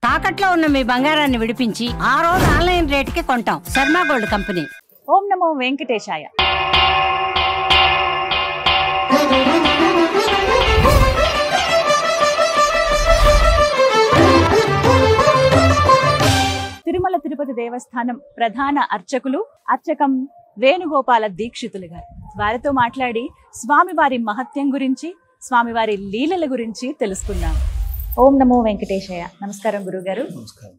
తాకట్లో ఉన్న మీ బంగారాన్ని విడిపించి ఆ రోజు ఆన్లైన్ రేటుకి కొంటాం. Sharma gold company. ఓం నమో వెంకటేశాయ. తిరుమల తిరుపతి దేవస్థానం ప్రధాన అర్చకులు అర్చకం వేణుగోపాల దీక్షితులు గారు. వారితో మాట్లాడి స్వామివారి మహత్యం గురించి, స్వామివారి లీలల గురించి తెలుసుకుందాం. ఓం నమో వెంకటేశాయ. నమస్కారం గురుగారు. నమస్కారం.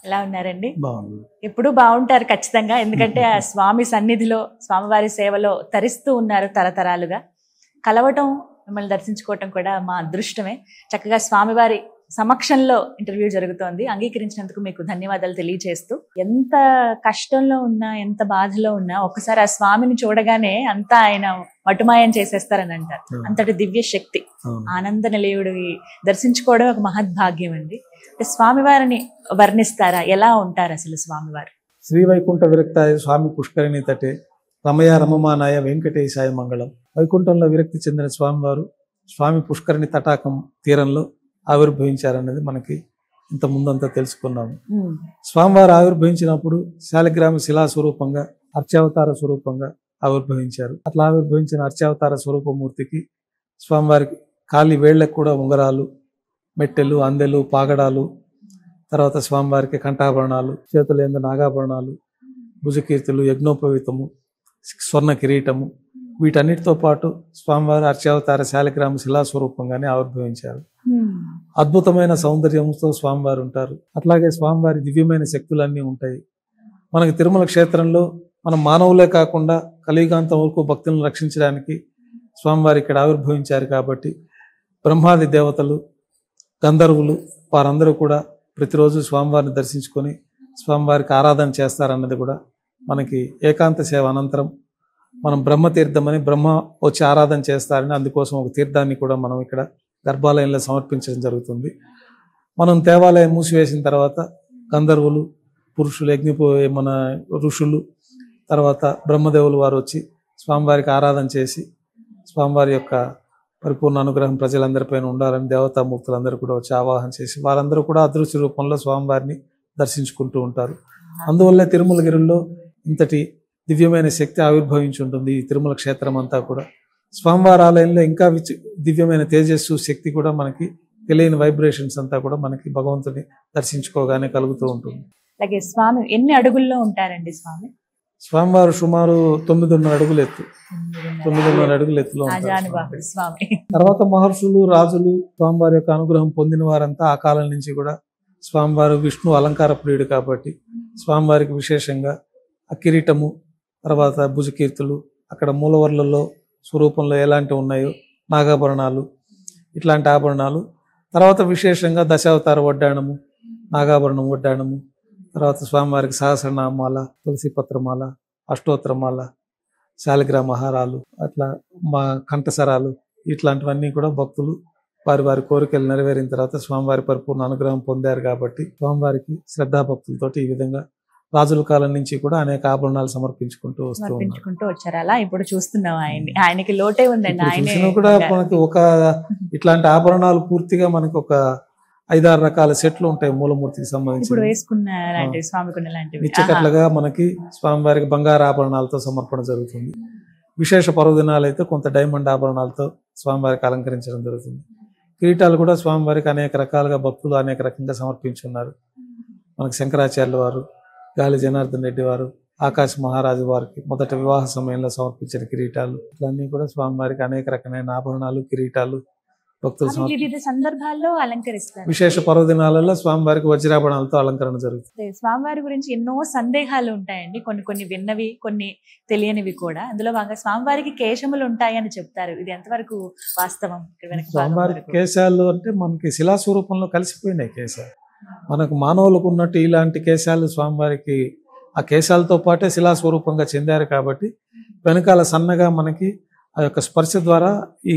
ఎలా ఉన్నారండి? బాగుంది. ఎప్పుడు బాగుంటారు ఖచ్చితంగా, ఎందుకంటే ఆ స్వామి సన్నిధిలో, స్వామివారి సేవలో తరిస్తూ ఉన్నారు తరతరాలుగా. కలవటం, మిమ్మల్ని దర్శించుకోవటం కూడా మా అదృష్టమే. చక్కగా స్వామివారి సమక్షంలో ఇంటర్వ్యూ జరుగుతోంది. అంగీకరించినందుకు మీకు ధన్యవాదాలు తెలియజేస్తూ, ఎంత కష్టంలో ఉన్నా, ఎంత బాధలో ఉన్నా ఒక్కసారి ఆ స్వామిని చూడగానే అంతా ఆయన మటుమాయం చేసేస్తారని అంటారు. అంతటి దివ్య శక్తి, ఆనంద నిలయుడు దర్శించుకోవడం ఒక మహద్భాగ్యం అండి. స్వామివారిని వర్ణిస్తారా? ఎలా ఉంటారు అసలు స్వామివారు? శ్రీ వైకుంఠ విరక్తాయ స్వామి పుష్కరిణి తటే రమయ రమమానాయ వెంకటేశాయ మంగళం. వైకుంఠంలో విరక్తి చెందిన స్వామివారు స్వామి పుష్కరిణి తటాకం తీరంలో ఆవిర్భవించారన్నది మనకి ఇంత ముందంతా తెలుసుకున్నాము. స్వామివారు ఆవిర్భవించినప్పుడు శాలిగ్రామ శిలాస్వరూపంగా, అర్చావతార స్వరూపంగా ఆవిర్భవించారు. అట్లా ఆవిర్భవించిన అర్చావతార స్వరూపమూర్తికి స్వామివారికి కాలి వేళ్లకు కూడా ఉంగరాలు, మెట్టెలు, అందెలు, పాగడాలు, తర్వాత స్వామివారికి కంఠాభరణాలు, చేతులు ఎందు నాగాభరణాలు, భుజకీర్తులు, యజ్ఞోపవీతము, స్వర్ణ కిరీటము, వీటన్నిటితో పాటు స్వామివారి అర్చావతార శాలిగ్రామ శిలాస్వరూపంగానే ఆవిర్భవించారు. అద్భుతమైన సౌందర్యంతో స్వామివారు ఉంటారు. అట్లాగే స్వామివారి దివ్యమైన శక్తులన్నీ ఉంటాయి. మనకి తిరుమల క్షేత్రంలో మనం మానవులే కాకుండా కలియుగాంతం వరకు భక్తులను రక్షించడానికి స్వామివారి ఇక్కడ ఆవిర్భవించారు. కాబట్టి బ్రహ్మాది దేవతలు, గంధర్వులు వారందరూ కూడా ప్రతిరోజు స్వామివారిని దర్శించుకొని స్వామివారికి ఆరాధన చేస్తారన్నది కూడా మనకి ఏకాంత సేవ అనంతరం మనం బ్రహ్మతీర్థమని, బ్రహ్మ వచ్చి ఆరాధన చేస్తారని, అందుకోసం ఒక తీర్థాన్ని కూడా మనం ఇక్కడ గర్భాలయంలో సమర్పించడం జరుగుతుంది. మనం దేవాలయం మూసివేసిన తర్వాత గంధర్వులు, పురుషులు, మన ఋషులు, తర్వాత బ్రహ్మదేవులు వారు వచ్చి స్వామివారికి ఆరాధన చేసి స్వామివారి యొక్క పరిపూర్ణ అనుగ్రహం ప్రజలందరిపైన ఉండాలని దేవతామూర్తులందరూ కూడా వచ్చి ఆవాహన చేసి వారందరూ కూడా అదృశ్య రూపంలో స్వామివారిని దర్శించుకుంటూ ఉంటారు. అందువల్లే తిరుమలగిరిలో ఇంతటి దివ్యమైన శక్తి ఆవిర్భవించి ఉంటుంది. ఈ తిరుమల క్షేత్రం అంతా కూడా స్వామివారి ఆలయంలో ఇంకా దివ్యమైన తేజస్సు, శక్తి కూడా మనకి తెలియని వైబ్రేషన్స్ అంతా కూడా మనకి భగవంతుని దర్శించుకోగానే కలుగుతూ ఉంటుంది. అలాగే స్వామి ఎన్ని అడుగుల్లో ఉంటారండి? స్వామివారు సుమారు 9.5 అడుగులు ఎత్తు, 9.5 అడుగులు ఎత్తులో ఉంటారు. తర్వాత మహర్షులు, రాజులు స్వామివారి యొక్క అనుగ్రహం పొందిన వారంతా ఆ కాలం నుంచి కూడా స్వామివారు విష్ణు అలంకార ప్రియుడు కాబట్టి స్వామివారికి విశేషంగా ఆ కిరీటము, తర్వాత భుజకీర్తులు, అక్కడ మూలవర్లలో స్వరూపంలో ఎలాంటి ఉన్నాయో నాగాభరణాలు, ఇట్లాంటి ఆభరణాలు, తర్వాత విశేషంగా దశావతార వడ్డాణము, నాగాభరణం వడ్డాణము, తర్వాత స్వామివారికి సహస్రనామాల, తులసి పత్రమాల, అష్టోత్తరమాల, శాలిగ్రామ హారాలు, అట్లా మా కంఠసరాలు, ఇట్లాంటివన్నీ కూడా భక్తులు వారి వారి కోరికలు నెరవేరిన తర్వాత స్వామివారి పరిపూర్ణ అనుగ్రహం పొందారు. కాబట్టి స్వామివారికి శ్రద్ధాభక్తులతోటి ఈ విధంగా రాజుల కాలం నుంచి కూడా అనేక ఆభరణాలు సమర్పించుకుంటూ వచ్చారు. అలా ఇప్పుడు చూస్తున్నాం ఆయనకి లోటే ఉందండి. ఆయన కూడా మనకి ఒక ఇట్లాంటి ఆభరణాలు పూర్తిగా మనకి ఒక 5-6 రకాల సెట్లు ఉంటాయి మూలమూర్తికి సంబంధించి. నిత్యకట్లుగా మనకి స్వామివారికి బంగారు ఆభరణాలతో సమర్పణ జరుగుతుంది. విశేష పర్వదినాలు అయితే కొంత డైమండ్ ఆభరణాలతో స్వామివారికి అలంకరించడం జరుగుతుంది. కిరీటాలు కూడా స్వామివారికి అనేక రకాలుగా భక్తులు అనేక రకంగా సమర్పించున్నారు. మనకి శంకరాచార్యుల వారు, గాలి జనార్దన్ రెడ్డి వారు, ఆకాశ మహారాజు వారికి మొదట వివాహ సమయంలో సమర్పించిన కిరీటాలు, ఇట్లన్నీ కూడా స్వామివారికి అనేక రకమైన ఆభరణాలు, కిరీటాలు భక్తులు సందర్భాల్లో అలంకరిస్తారు. విశేష పర్వదినాలలో స్వామివారికి వజ్రాభరణాలతో అలంకరణ జరుగుతుంది. స్వామివారి గురించి ఎన్నో సందేహాలు ఉంటాయండి, కొన్ని విన్నవి, కొన్ని తెలియనివి కూడా. అందులో భాగంగా స్వామివారికి కేశములు ఉంటాయని చెప్తారు. ఇది ఎంతవరకు వాస్తవం? స్వామివారికి కేశాలు అంటే మనకి శిలాస్వరూపంలో కలిసిపోయినాయి కేశాలు. మనకు మానవులకు ఉన్నట్టు ఇలాంటి కేశాలు స్వామివారికి ఆ కేశాలతో పాటే శిలాస్వరూపంగా చెందారు. కాబట్టి వెనకాల సన్నగా మనకి ఆ యొక్క స్పర్శ ద్వారా ఈ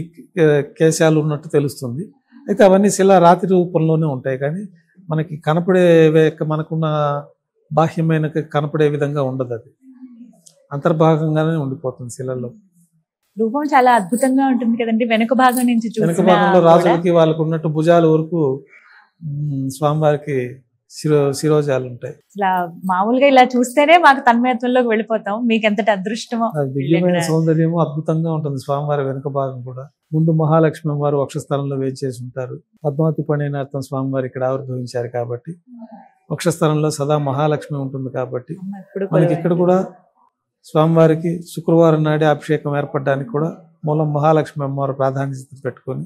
కేశాలు ఉన్నట్టు తెలుస్తుంది. అయితే అవన్నీ రాతి రూపంలోనే ఉంటాయి, కానీ మనకి కనపడే మనకున్న బాహ్యమైన కనపడే విధంగా ఉండదు. అది అంతర్భాగంగానే ఉండిపోతుంది శిలలో. రూపం చాలా అద్భుతంగా ఉంటుంది కదండి. వెనుక భాగం నుంచి వెనుక భాగంలో రాజులకి వాళ్ళకు ఉన్నట్టు భుజాల వరకు స్వామివారికి శిరోజాలు ఉంటాయి. ఇలా మామూలుగా ఇలా చూస్తేనే మాకు తన్మయత్వంలోకి వెళ్ళిపోతాం. మీకు ఎంతటి అదృష్టమో. అది దివ్యమైన సౌందర్యము అద్భుతంగా ఉంటుంది. స్వామివారి వెనుక భాగం కూడా ముందు మహాలక్ష్మి వారు వక్షస్థలంలో వేచేసి ఉంటారు. పద్మావతి పణినార్థం స్వామివారు ఇక్కడ ఆవిర్భవించారు కాబట్టి వక్షస్థలంలో సదా మహాలక్ష్మి ఉంటుంది కాబట్టి మనకి ఇక్కడ కూడా స్వామివారికి శుక్రవారం నాడే అభిషేకం ఏర్పడడానికి కూడా మూలం మహాలక్ష్మి అమ్మవారు ప్రాధాన్యత పెట్టుకొని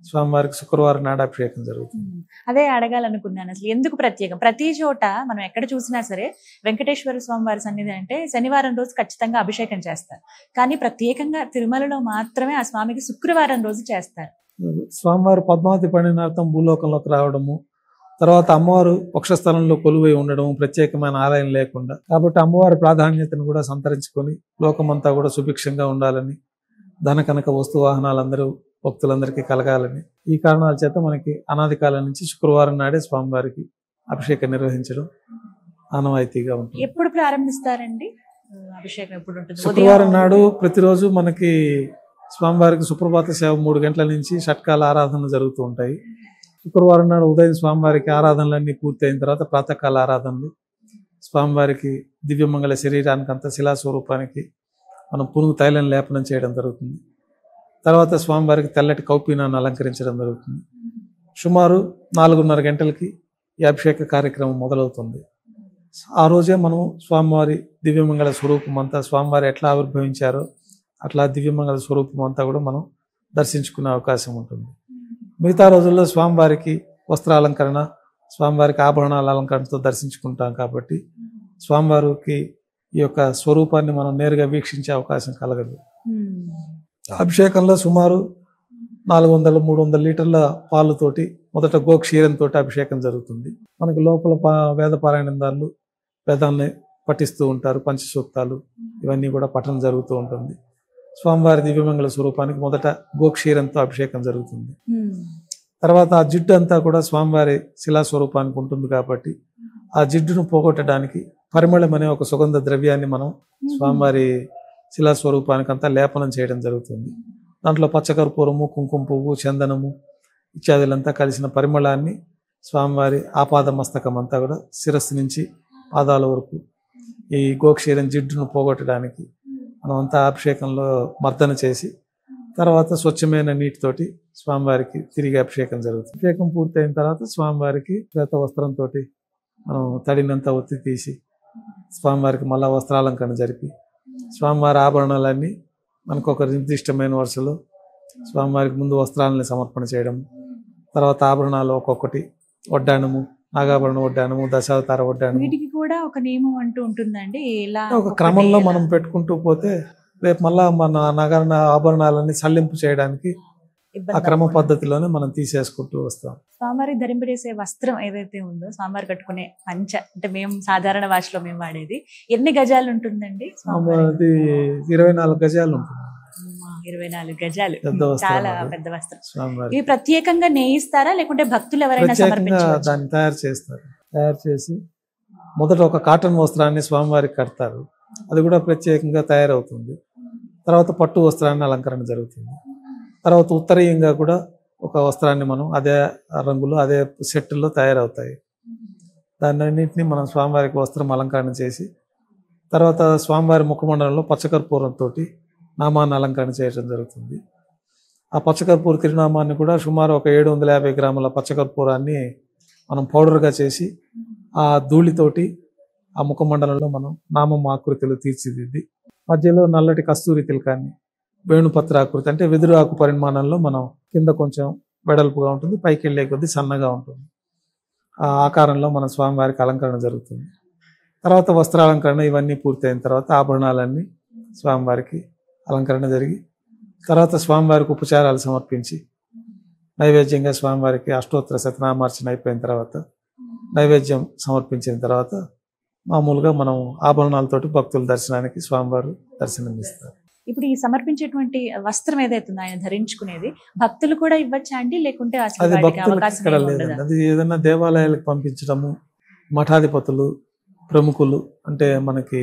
స్వామివారికి శుక్రవారం నాడు అభిషేకం జరుగుతుంది. అదే అడగాలనుకున్నాను, అసలు ఎందుకు ప్రత్యేకం? ప్రతి చోట మనం ఎక్కడ చూసినా సరే వెంకటేశ్వర స్వామి వారి సన్నిధి అంటే శనివారం రోజు ఖచ్చితంగా అభిషేకం చేస్తారు, కానీ ప్రత్యేకంగా తిరుమలలో మాత్రమే ఆ స్వామికి శుక్రవారం రోజు చేస్తారు. స్వామివారు పద్మావతి పణినార్థం భూలోకంలోకి రావడము, తర్వాత అమ్మవారు వక్షస్థలంలో కొలువై ఉండడం, ప్రత్యేకమైన ఆలయం లేకుండా, కాబట్టి అమ్మవారి ప్రాధాన్యతను కూడా సంతరించుకొని లోకమంతా కూడా సుభిక్షంగా ఉండాలని, ధన కనక వస్తు వాహనాలందరూ భక్తులందరికీ కలగాలని ఈ కారణాల చేత మనకి అనాది కాలం నుంచి శుక్రవారం నాడే స్వామివారికి అభిషేకం నిర్వహించడం ఆనవాయితీగా ఉంటుంది. ఎప్పుడు ప్రారంభిస్తారండి అభిషేకం? ఎప్పుడు ఉంటుంది? శుక్రవారం నాడు ప్రతిరోజు మనకి స్వామివారికి సుప్రభాత సేవ 3 గంటల నుంచి షట్కాల ఆరాధనలు జరుగుతూ ఉంటాయి. శుక్రవారం నాడు ఉదయం స్వామివారికి ఆరాధనలన్నీ పూర్తయిన తర్వాత ప్రాతకాల ఆరాధనలు, స్వామివారికి దివ్యమంగళ శరీరానికి అంతా శిలాస్వరూపానికి మనం పునుగు తైలం లేపనం చేయడం జరుగుతుంది. తర్వాత స్వామివారికి తెల్లటి కౌపీనాన్ని అలంకరించడం జరుగుతుంది. సుమారు 4:30 గంటలకి ఈ అభిషేక కార్యక్రమం మొదలవుతుంది. ఆ రోజే మనం స్వామివారి దివ్యమంగళ స్వరూపం అంతా, స్వామివారి ఎట్లా ఆవిర్భవించారో అట్లా దివ్యమంగళ స్వరూపం అంతా కూడా మనం దర్శించుకునే అవకాశం ఉంటుంది. మిగతా రోజుల్లో స్వామివారికి వస్త్రాలంకరణ, స్వామివారికి ఆభరణాల అలంకరణతో దర్శించుకుంటాం కాబట్టి స్వామివారికి ఈ యొక్క స్వరూపాన్ని మనం నేరుగా వీక్షించే అవకాశం కలగదు. అభిషేకంలో సుమారు 400-300 లీటర్ల పాలుతోటి మొదట గోక్షీరంతో అభిషేకం జరుగుతుంది. మనకి లోపల వేద పారాయణదారులు వేదాన్ని పఠిస్తూ ఉంటారు, పంచసూక్తాలు ఇవన్నీ కూడా పఠనం జరుగుతూ ఉంటుంది. స్వామివారి దివ్యమంగళ స్వరూపానికి మొదట గోక్షీరంతో అభిషేకం జరుగుతుంది. తర్వాత ఆ జిడ్డు అంతా కూడా స్వామివారి శిలాస్వరూపానికి ఉంటుంది కాబట్టి ఆ జిడ్డును పోగొట్టడానికి పరిమళం అనే ఒక సుగంధ ద్రవ్యాన్ని మనం స్వామివారి శిలాస్వరూపానికి అంతా లేపనం చేయడం జరుగుతుంది. దాంట్లో పచ్చకర్పూరము, కుంకుమ పువ్వు, చందనము ఇత్యాదులంతా కలిసిన పరిమళాన్ని స్వామివారి ఆపాద మస్తకం అంతా కూడా శిరస్సు నుంచి పాదాల వరకు ఈ గోక్షీరం జిడ్డును పోగొట్టడానికి మనం అంతా అభిషేకంలో మర్దన చేసి తర్వాత స్వచ్ఛమైన నీటితోటి స్వామివారికి తిరిగి అభిషేకం జరుగుతుంది. అభిషేకం పూర్తయిన తర్వాత స్వామివారికి శ్వేత వస్త్రంతో మనం తడినంతా ఒత్తి తీసి స్వామివారికి మళ్ళా వస్త్రాలంకరణ జరిపి స్వామివారి ఆభరణాలన్నీ మనకు ఒక నిర్దిష్టమైన వరుసలో స్వామివారికి ముందు వస్త్రాలని సమర్పణ చేయడం, తర్వాత ఆభరణాలు ఒక్కొక్కటి, వడ్డాణము, నాగాభరణ వడ్డాణము, దశావతార వడ్డాణము, వీటికి కూడా ఒక నియమం అంటూ ఉంటుందండి. ఇలా ఒక క్రమంలో మనం పెట్టుకుంటూ పోతే రేపు మళ్ళా మన నగర ఆభరణాలన్నీ సల్లింపు చేయడానికి ఆ క్రమ పద్ధతిలోనే మనం తీసేసుకుంటూ వస్తాం. స్వామివారి ధరింపజేసే వస్త్రం ఏదైతే ఉందో, స్వామివారి కట్టుకునే పంచ అంటే మేము సాధారణ భాషలో మేము వాడేది, ఎన్ని గజాలు ఉంటుందండి? అది 24 గజాలు ఉంటుంది. 24 గజాలు, చాలా పెద్ద వస్త్రం. ఇవి ప్రత్యేకంగా నేయిస్తారా లేకుంటే భక్తులు ఎవరైనా సమర్పించవచ్చా? దాన్ని తయారు చేస్తారు. తయారు చేసి మొదట ఒక కాటన్ వస్త్రాన్ని స్వామివారికి కడతారు, అది కూడా ప్రత్యేకంగా తయారవుతుంది. తర్వాత పట్టు వస్త్రాన్ని అలంకరణ జరుగుతుంది. తర్వాత ఉత్తరీయంగా కూడా ఒక వస్త్రాన్ని మనం అదే రంగులో అదే సెట్లో తయారవుతాయి. దాన్ని అన్నింటినీ మనం స్వామివారికి వస్త్రం అలంకరణ చేసి తర్వాత స్వామివారి ముఖమండలంలో పచ్చకర్పూరంతో నామాన్ని అలంకరణ చేయడం జరుగుతుంది. ఆ పచ్చకర్పూర తిరునామాన్ని కూడా సుమారు ఒక 750 గ్రాముల పచ్చకర్పూరాన్ని మనం పౌడర్గా చేసి ఆ ధూళితోటి ఆ ముఖమండలంలో మనం నామం ఆకృతిలో తీర్చిదిద్ది మధ్యలో నల్లటి కస్తూరి తిలకాన్ని వేణుపత్ర ఆకృతి అంటే వెదురు ఆకు పరిమాణంలో మనం కింద కొంచెం వెడల్పుగా ఉంటుంది, పైకి వెళ్ళే కొద్దీ సన్నగా ఉంటుంది. ఆ ఆకారంలో మన స్వామివారికి అలంకరణ జరుగుతుంది. తర్వాత వస్త్రాలంకరణ ఇవన్నీ పూర్తయిన తర్వాత ఆభరణాలన్నీ స్వామివారికి అలంకరణ జరిగి తర్వాత స్వామివారికి ఉపచారాలు సమర్పించి నైవేద్యంగా స్వామివారికి అష్టోత్తర శతనామార్చన అయిపోయిన తర్వాత నైవేద్యం సమర్పించిన తర్వాత మామూలుగా మనం ఆభరణాలతోటి భక్తుల దర్శనానికి స్వామివారు దర్శనమిస్తారు. ఇప్పుడు ఈ సమర్పించేటువంటి వస్త్రం ఏదైతుందో ఆయన ధరించుకునేది భక్తులు కూడా ఇవ్వచ్చా అండి, లేకుంటే అది భక్తులకు ఇక్కడ లేదండి. అది ఏదైనా దేవాలయాలకు పంపించడము, మఠాధిపతులు, ప్రముఖులు అంటే మనకి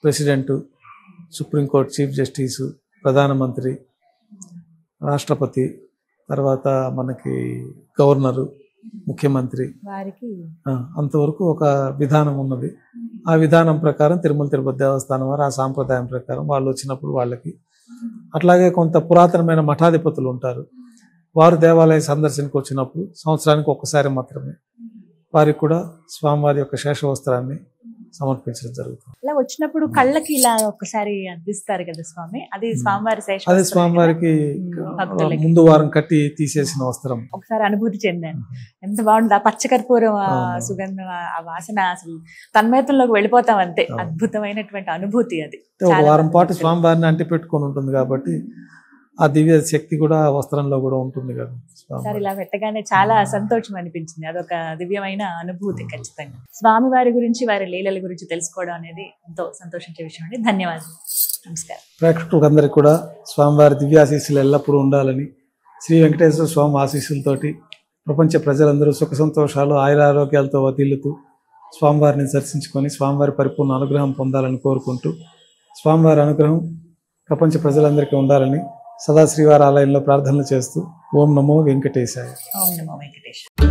ప్రెసిడెంట్, సుప్రీంకోర్టు చీఫ్ జస్టిస్, ప్రధానమంత్రి, రాష్ట్రపతి, తర్వాత మనకి గవర్నరు ముఖ్యమంత్రి వారికి అంతవరకు ఒక విధానం ఉన్నది. ఆ విధానం ప్రకారం తిరుమల తిరుపతి దేవస్థానం వారు ఆ సాంప్రదాయం ప్రకారం వాళ్ళు వచ్చినప్పుడు వాళ్ళకి, అట్లాగే కొంత పురాతనమైన మఠాధిపతులు ఉంటారు, వారు దేవాలయ సందర్శనకు వచ్చినప్పుడు సంవత్సరానికి ఒక్కసారి మాత్రమే వారికి కూడా స్వామివారి యొక్క శేష వస్త్రాన్ని సమర్పించడం జరుగుతుంది. ఇలా వచ్చినప్పుడు కళ్ళకి ఇలా ఒకసారి అందిస్తారు కదా స్వామి, అది స్వామివారి శేష అదే వస్త్రం స్వామివారికి భక్తులకి. ముందు వారం కట్టి తీసేసిన వస్త్రం. ఒకసారి అనుభూతి చెందాను, ఎంత బాగుంది ఆ పచ్చకర్పూరం ఆ సుగంధం ఆ వాసన, అసలు తన్మయత్వంలోకి వెళ్ళిపోతాం అంతే. అద్భుతమైనటువంటి అనుభూతి అది. ఒక వారం పాటు స్వామివారిని అంటి పెట్టుకొని ఉంటుంది కాబట్టి ఆ దివ్య శక్తి కూడా ఆ వస్త్రంలో కూడా ఉంటుంది కదా. సార్ ఇలా పెట్టగానే చాలా సంతోషం అనిపించింది, అదొక దివ్యమైన అనుభూతి. ఖచ్చితంగా స్వామివారి గురించి, వారి లీలల గురించి తెలుసుకోవడం అనేది ఎంతో సంతోషించే విషయం అండి. ధన్యవాదాలు, నమస్కారం. ప్రేక్షకులందరికీ కూడా స్వామివారి దివ్యాశీస్సులు ఎల్లప్పుడూ ఉండాలని, శ్రీ వెంకటేశ్వర స్వామి ఆశీస్సులతోటి ప్రపంచ ప్రజలందరూ సుఖ సంతోషాలు ఆయురారోగ్యాలతో వదిల్లుతూ స్వామివారిని దర్శించుకొని స్వామివారి పరిపూర్ణ అనుగ్రహం పొందాలని కోరుకుంటూ, స్వామివారి అనుగ్రహం ప్రపంచ ప్రజలందరికీ ఉండాలని సదా శ్రీవారి ఆలయంలో ప్రార్థనలు చేస్తూ ఓం నమో వెంకటేశాయ. ఓం నమో వెంకటేశాయ.